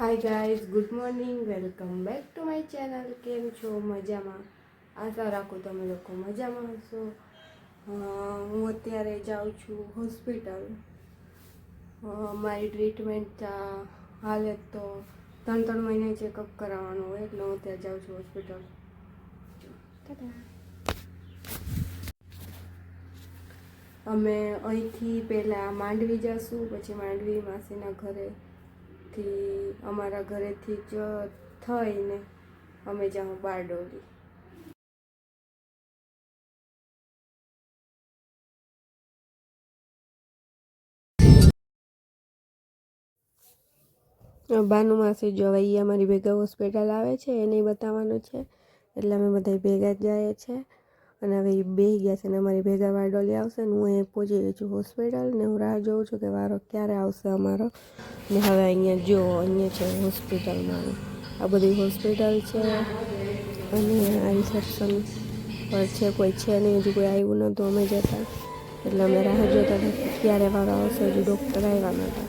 Hi guys, good morning, welcome back to my channel. કેમ છો? મજામાં? આશા રાખું તમે લોકો મજામાં હશો. હું અત્યારે જાઉં છું હોસ્પિટલ. મારી ટ્રીટમેન્ટ હાલે તો 3 મહિને ચેકઅપ કરાવવાનું હોય, એટલે હું અત્યારે જાઉં છું હોસ્પિટલ. અમે અહીંથી પહેલાં માંડવી જઈશું, પછી માંડવી માસીના ઘરેથી અમારા ઘરેથી જ થઈને અમે જાઉં બારડોલી. બાનુ માસી જો હવે એ અમારી ભેગા હોસ્પિટલ આવે છે, એને બતાવવાનું છે, એટલે અમે બધા ભેગા જ જઈએ છીએ. અને હવે એ બેસી ગયા છે ને અમારી ભેગા બારડોલી આવશે ને હું અહીં પહોંચી ગઈ છું હોસ્પિટલ ને હું રાહ જોઉં છું કે વારો ક્યારે આવશે અમારો. ને હવે અહીંયા જો અહીંયા છે હોસ્પિટલમાં, આ બધી હોસ્પિટલ છે અને આ રિસેપ્શન પર છે, કોઈ છે નહીં, હજુ કોઈ આવ્યું નહોતું અમે જતા, એટલે અમે રાહ જોતા હતા ક્યારે વારો આવશે. હજુ ડૉક્ટર આવ્યા નહોતા.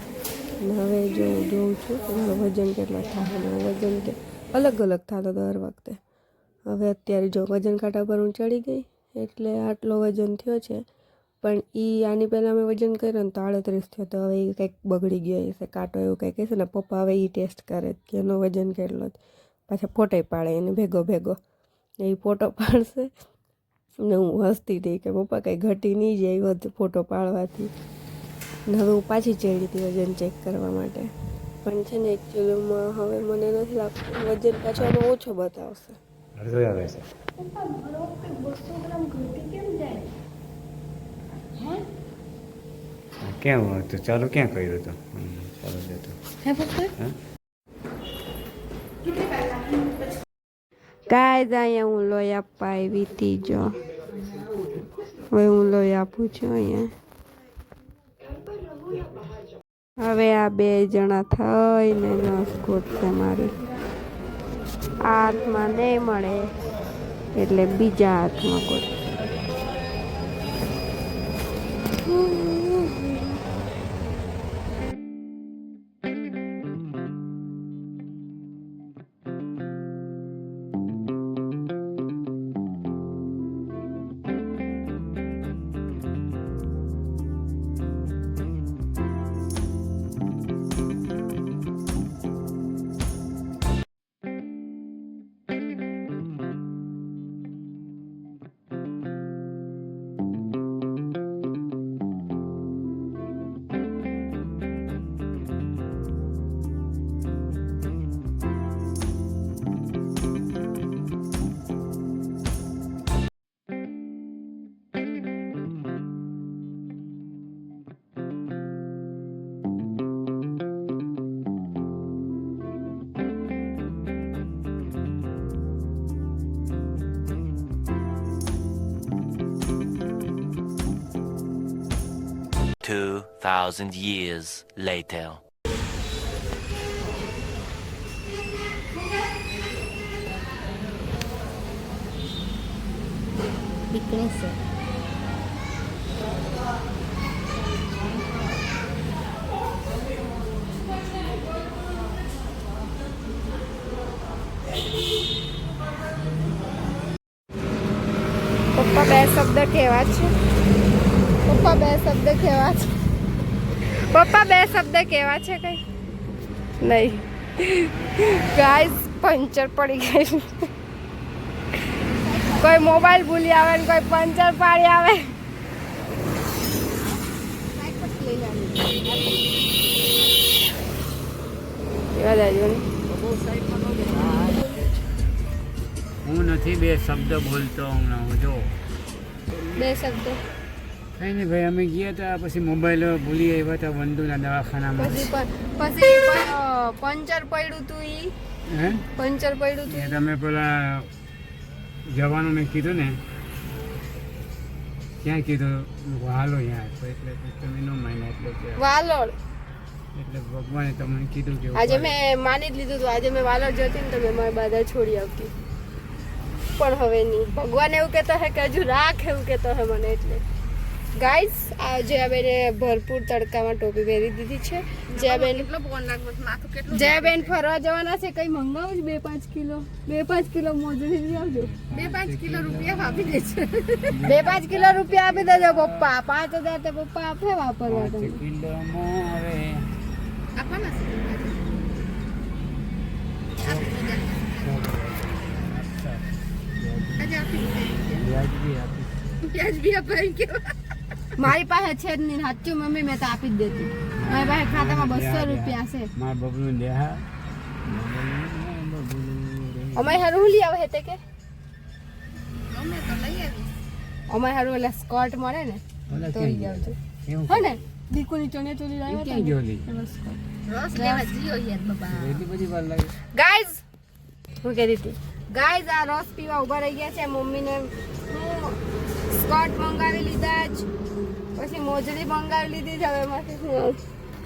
અને હવે જોઉં છું કે મારો વજન કેટલો થાય. મારો વજન કે અલગ અલગ થતો દર વખતે. હવે અત્યારે જો વજન કાંટા પર હું ચડી ગઈ, એટલે આટલો વજન થયો છે. પણ આની પહેલાં મેં વજન કર્યો ને તો 38 થયો, તો હવે એ કંઈક બગડી ગયો હશે કાંટો, એવું કંઈક હશે ને. પપ્પા હવે એ ટેસ્ટ કરે કે એનો વજન કેટલો જ, પાછા ફોટો પાડે એને ભેગો એ ફોટો પાડશે ને હું હસતી હતી કે પપ્પા કંઈ ઘટી નહીં જાય વધુ ફોટો પાડવાથી. ને હવે હું પાછી ચડી હતી વજન ચેક કરવા માટે, પણ છે ને એકચ્યુઅલીમાં હવે મને નથી લાગતું વજન પાછો આમાં ઓછો બતાવશે. અડધો આવે છે. 200 ગ્રામ ઘટી કેમ જાય? કેમ તો ચાલુ ક્યાં કર્યું હતું? ચાલુ દેતું ગાઈઝ, અહીંયા હું લોહી આપવા આવી હતી. જો હવે હું લોહી આપું છું અહીંયા. હવે આ 2 જણા થઈને નસ ગોતશે મારી. આ હાથમાં નહીં મળે એટલે બીજા હાથમાં ગોતશે. $2,000 years later. પપ્પા 2 શબ્દ કેવા છે? પપ્પા 2 શબ્દ કેવા છે? પપ્પા 2 શબ્દ કેવા છે? કઈ નહીં. ગાઈસ, પંચર પડી ગઈ. કોઈ મોબાઈલ ભૂલી આવે ને કોઈ પંચર પાડી આવે. હું નથી 2 શબ્દ બોલતો હમણાં. હું જો 2 શબ્દ કઈ નહીં ભાઈ, અમે ગયા હતા પછી મોબાઈલ ભૂલી આવ્યા હતા વંદુના દવાખાનામાં. પછી પંચર પડ્યું તું. પંચર પડ્યું તું. તમે પેલા જવાનું મેં કીધું ને, ક્યાં કીધું હાલો યાર, એટલે તમે ન માન્યા. એટલે વાલોડ, એટલે ભગવાને તમને કીધું કે આજે મેં માની જ લીધું હતું. આજે મેં વાલોડ જતી ને તો મેં મારા બાધા છોડી આવતી, પણ હવે નહીં. ભગવાન એવું કહેતો હે કે હજુ રાખ, એવું કહેતો હે મને. એટલે ગાઈસ આજે બેને ભરપૂર તડકામાં ટોપી પહેરી દીધી છે. જયાબેન ફરવા જવાના છે. કઈ મંગાવું 2-5 કિલો 2-5 કિલો મોજરી લઈ આવજો. 2-5 કિલો રૂપિયા આપી દે છે. 2-5 કિલો રૂપિયા આપી દેજો પપ્પા. 5000 તો પપ્પા આપે વાપરવા. 5 કિલોમાં હવે આપવાના મારી પાસે છે જ નહીં. સાચું મમ્મી મેં તો આપી જ દેતી. મારી પાસે ખાતામાં 200 રૂપિયા છે. માર બબલું દેહા અમારે હારું લઈ આવે તે કે અમારે હારું એટલે સ્કર્ટ મળે ને તો લઈ આવજો. હો ને દીકુની ચણે ચોલી લાવ્યા ક્યાં ગયો લી રસ લેવા જીઓ યાર બાબા. એટલી બધી વાર લાગે. ગાઈઝ હું કહી દીધી ગાઈઝ આ રસ પીવા ઉભા રહી ગયા છે. મમ્મીને હું સ્કર્ટ મંગાવી લીધા જ, પછી મોજડી મંગાવી લીધી છે. હવે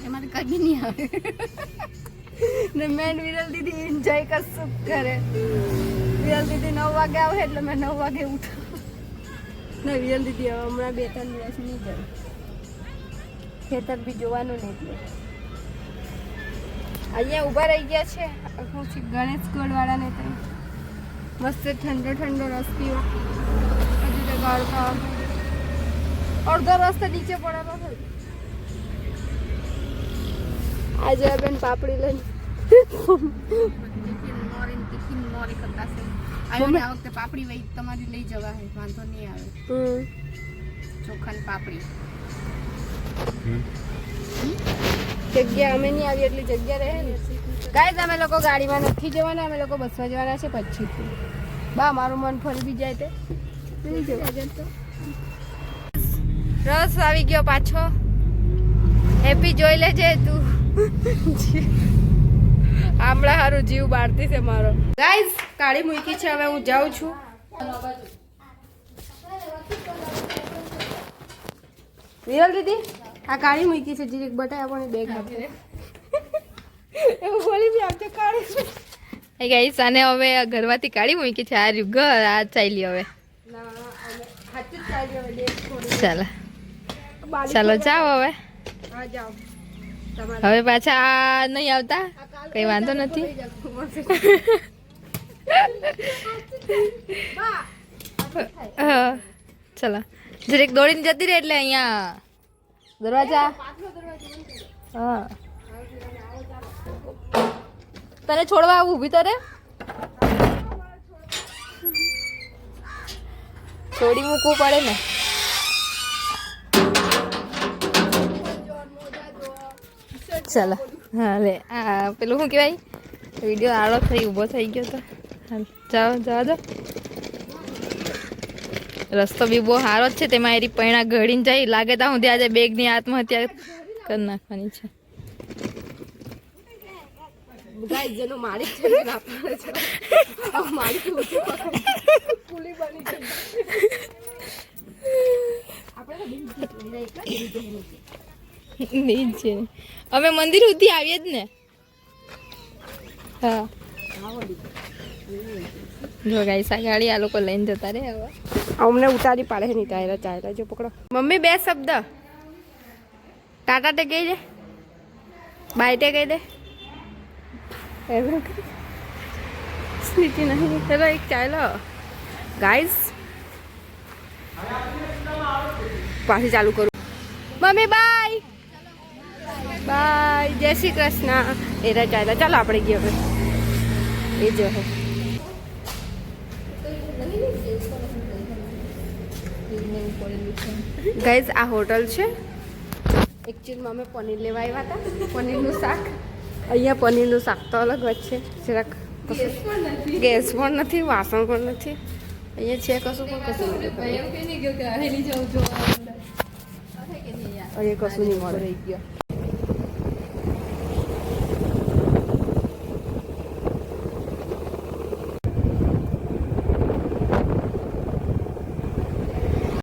એમાંથી કઈ નહીં આવે ને મેન વિરલ દીદી એન્જોય કરશું ઘરે. વિરલ દીદી 9 વાગે આવે એટલે મેં 9 વાગે ઉઠું ને વિરલ દીદી હવે હમણાં 2-3 દિવસ નહીં જાય. ખેતર બી જોવાનું નહીં એટલે અહીંયા ઊભા રહી ગયા છે. હું છે ગણેશ ગોળવાળાને ત્યાં મસ્ત ઠંડો ઠંડો રસ પીવા. હજુ તો ગાળ ખાવા અડધો રસ્તો નીચે પડેલો છે. આજે બેન પાપડી લઈને પાપડી વહી તમારી લઈ જવા હે વાંધો નહીં આવે. ચોખાની પાપડી જગ્યા અમે નહીં આવી એટલી જગ્યા રહે ને. ગાઈઝ અમે લોકો ગાડીમાં નથી જવાના, અમે લોકો બસમાં જવાના છે. પછીથી બા મારું મન ફરી બી જાય તે નહીં જવા. રસ આવી ગયો પાછો. હેપી જોઈ લેજે તું. આમળા હારું જીવ બાળતી છે મારો. ગાઈઝ કાળી મૂકી છે. હવે હું જાઉં છું. વિરલ દીદી આ કાળી મૂકી છે. જીરીક બટાયા પણ બેગ આપે એવું બોલી બી આપશે કાળી. એ ગાઈસ આને હવે ઘરવાથી કાઢી મૂકી છે. આ રહ્યું ઘર આ ચાલી હવે. ચાલો ચાલો જાઓ હવે. હા જાઓ. હવે પાછા આ નહીં આવતા કઈ વાંધો નથી. હા ચલો જરીક દોડીને જતી રહે એટલે અહીંયા દરવાજા. હા તને છોડવા આવું ઊભી તો રે. છોડી મૂકવું પડે ને. ચાલો હા લે આ પેલું શું કહેવાય વિડીયો આડો થઈ ઊભો થઈ ગયો તો હાલ જાઓ જવા દો. રસ્તો બી બહુ સારો જ છે. તેમાં એરી પૈણા ઘડીને જાય લાગે ત્યાં સુધી આજે બેગની આત્મહત્યા કરી નાખવાની છે. ગાઈસ જેનો માલિક છે ને આપણે છે આ માલિક ઓછી પુલી બની છે. આપણે નીચે અમે મંદિર સુધી આવીએ જ ને. હા જો ગાઈસ આ ગાડી આ લોકો લઈને જતા રે. હવે અમને ઉતારી પાડે નહીં. ટાયરા ચાયરા જો પકડો. મમ્મી 2 શબ્દ ટાટા તે કહી દે, બાય તે કહી દે. સ્વીટી નહીં. ચલો એક ચાલો ગાઈસ પાછી ચાલુ કરું. Mummy bye bye. જય શ્રી કૃષ્ણ. એરા ચાલ્યા. ચાલો આપણે ગયો હવે એ જો હે. ગાઈઝ આ હોટલ છે. એકચ્યુઅલમાં અમે પનીર લેવા આવ્યા હતા. પનીરનું શાક. અહીંયા પનીરનું શાક તો અલગ જ છે. જરાક ગેસ પણ નથી, વાસણ પણ નથી. અહીંયા છે કશું પણ કશું નથી. અહીંયા કશું નહીં મળે.